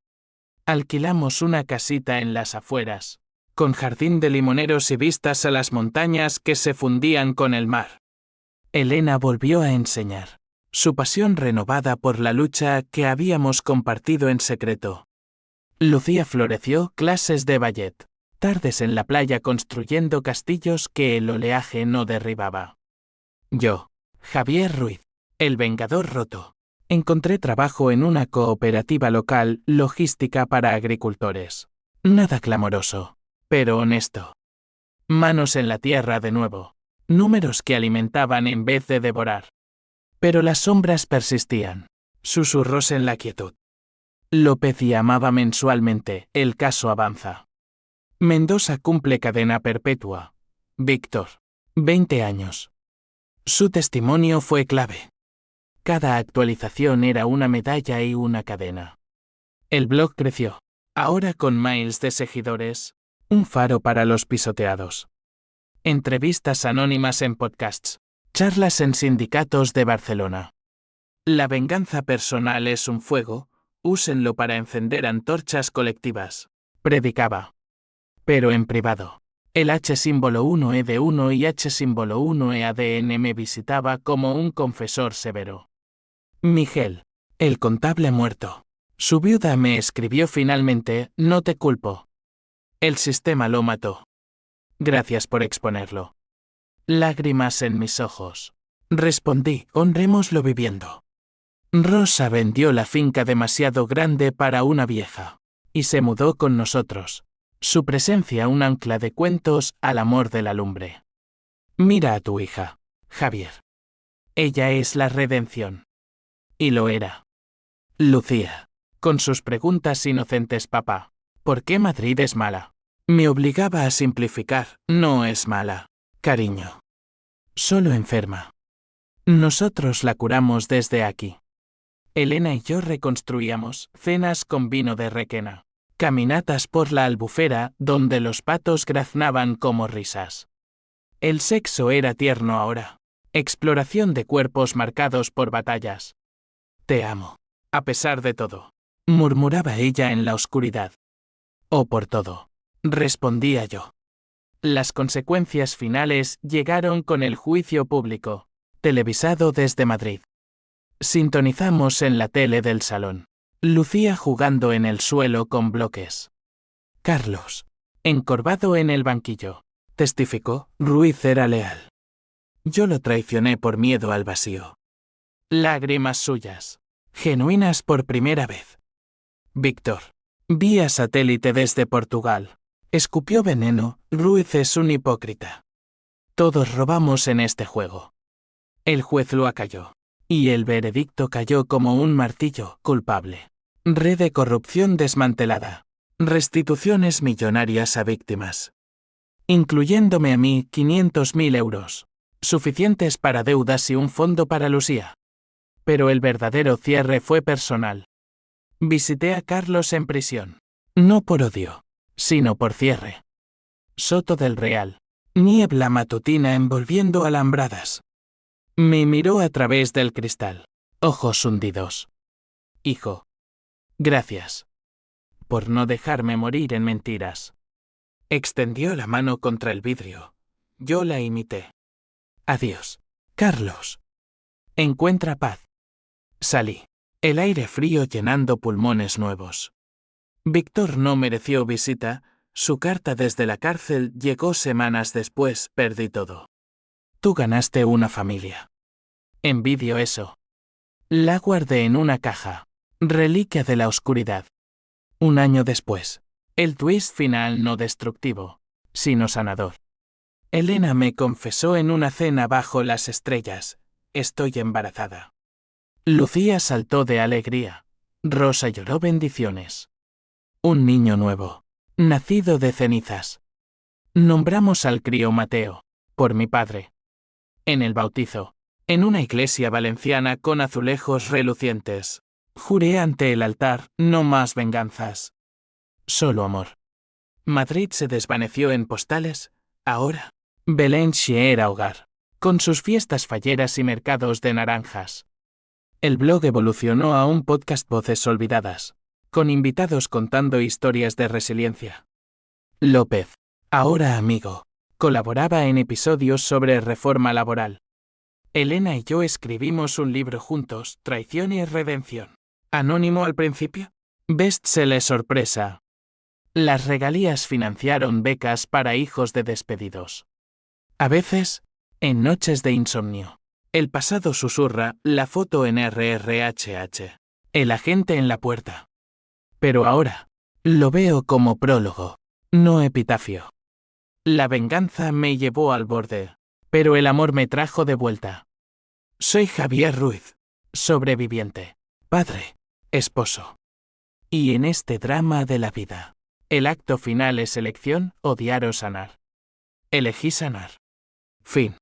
Alquilamos una casita en las afueras, con jardín de limoneros y vistas a las montañas que se fundían con el mar. Elena volvió a enseñar, su pasión renovada por la lucha que habíamos compartido en secreto. Lucía floreció: clases de ballet. Tardes en la playa construyendo castillos que el oleaje no derribaba. Yo, Javier Ruiz, el vengador roto, encontré trabajo en una cooperativa local, logística para agricultores. Nada clamoroso, pero honesto. Manos en la tierra de nuevo. Números que alimentaban en vez de devorar. Pero las sombras persistían. Susurros en la quietud. López llamaba mensualmente: el caso avanza. Mendoza cumple cadena perpetua. Víctor. 20 años. Su testimonio fue clave. Cada actualización era una medalla y una cadena. El blog creció, ahora con miles de seguidores, un faro para los pisoteados. Entrevistas anónimas en podcasts, charlas en sindicatos de Barcelona. La venganza personal es un fuego, úsenlo para encender antorchas colectivas, predicaba. Pero en privado. El H-1E1 y H-1E-ADN me visitaba como un confesor severo. Miguel, el contable muerto. Su viuda me escribió finalmente, no te culpo. El sistema lo mató. Gracias por exponerlo. Lágrimas en mis ojos. Respondí, honrémoslo viviendo. Rosa vendió la finca demasiado grande para una vieja. Y se mudó con nosotros. Su presencia un ancla de cuentos al amor de la lumbre. Mira a tu hija, Javier. Ella es la redención. Y lo era. Lucía, con sus preguntas inocentes, papá, ¿por qué Madrid es mala? Me obligaba a simplificar, no es mala, cariño. Solo enferma. Nosotros la curamos desde aquí. Elena y yo reconstruíamos cenas con vino de Requena. Caminatas por la albufera donde los patos graznaban como risas. El sexo era tierno ahora. Exploración de cuerpos marcados por batallas. Te amo. A pesar de todo. Murmuraba ella en la oscuridad. O por todo. Respondía yo. Las consecuencias finales llegaron con el juicio público, televisado desde Madrid. Sintonizamos en la tele del salón. Lucía jugando en el suelo con bloques. Carlos, encorvado en el banquillo, testificó, Ruiz era leal. Yo lo traicioné por miedo al vacío. Lágrimas suyas, genuinas por primera vez. Víctor, vía satélite desde Portugal. Escupió veneno, Ruiz es un hipócrita. Todos robamos en este juego. El juez lo acalló. Y el veredicto cayó como un martillo, culpable. Red de corrupción desmantelada. Restituciones millonarias a víctimas. Incluyéndome a mí 500.000 euros. Suficientes para deudas y un fondo para Lucía. Pero el verdadero cierre fue personal. Visité a Carlos en prisión. No por odio, sino por cierre. Soto del Real. Niebla matutina envolviendo alambradas. Me miró a través del cristal. Ojos hundidos. Hijo. Gracias. Por no dejarme morir en mentiras. Extendió la mano contra el vidrio. Yo la imité. Adiós, Carlos. Encuentra paz. Salí. El aire frío llenando pulmones nuevos. Víctor no mereció visita, su carta desde la cárcel llegó semanas después, perdí todo. Tú ganaste una familia. Envidio eso. La guardé en una caja, reliquia de la oscuridad. Un año después, el twist final no destructivo, sino sanador. Elena me confesó en una cena bajo las estrellas, estoy embarazada. Lucía saltó de alegría. Rosa lloró bendiciones. Un niño nuevo, nacido de cenizas. Nombramos al crío Mateo, por mi padre. En el bautizo, en una iglesia valenciana con azulejos relucientes, juré ante el altar, no más venganzas. Solo amor. Madrid se desvaneció en postales, ahora, Belén era hogar, con sus fiestas falleras y mercados de naranjas. El blog evolucionó a un podcast Voces Olvidadas, con invitados contando historias de resiliencia. López, ahora amigo, colaboraba en episodios sobre reforma laboral. Elena y yo escribimos un libro juntos, Traición y Redención. Anónimo al principio. Bestseller sorpresa. Las regalías financiaron becas para hijos de despedidos. A veces, en noches de insomnio, el pasado susurra, la foto en RRHH. El agente en la puerta. Pero ahora, lo veo como prólogo, no epitafio. La venganza me llevó al borde, pero el amor me trajo de vuelta. Soy Javier Ruiz, sobreviviente, padre, esposo. Y en este drama de la vida, el acto final es elección, odiar o sanar. Elegí sanar. Fin.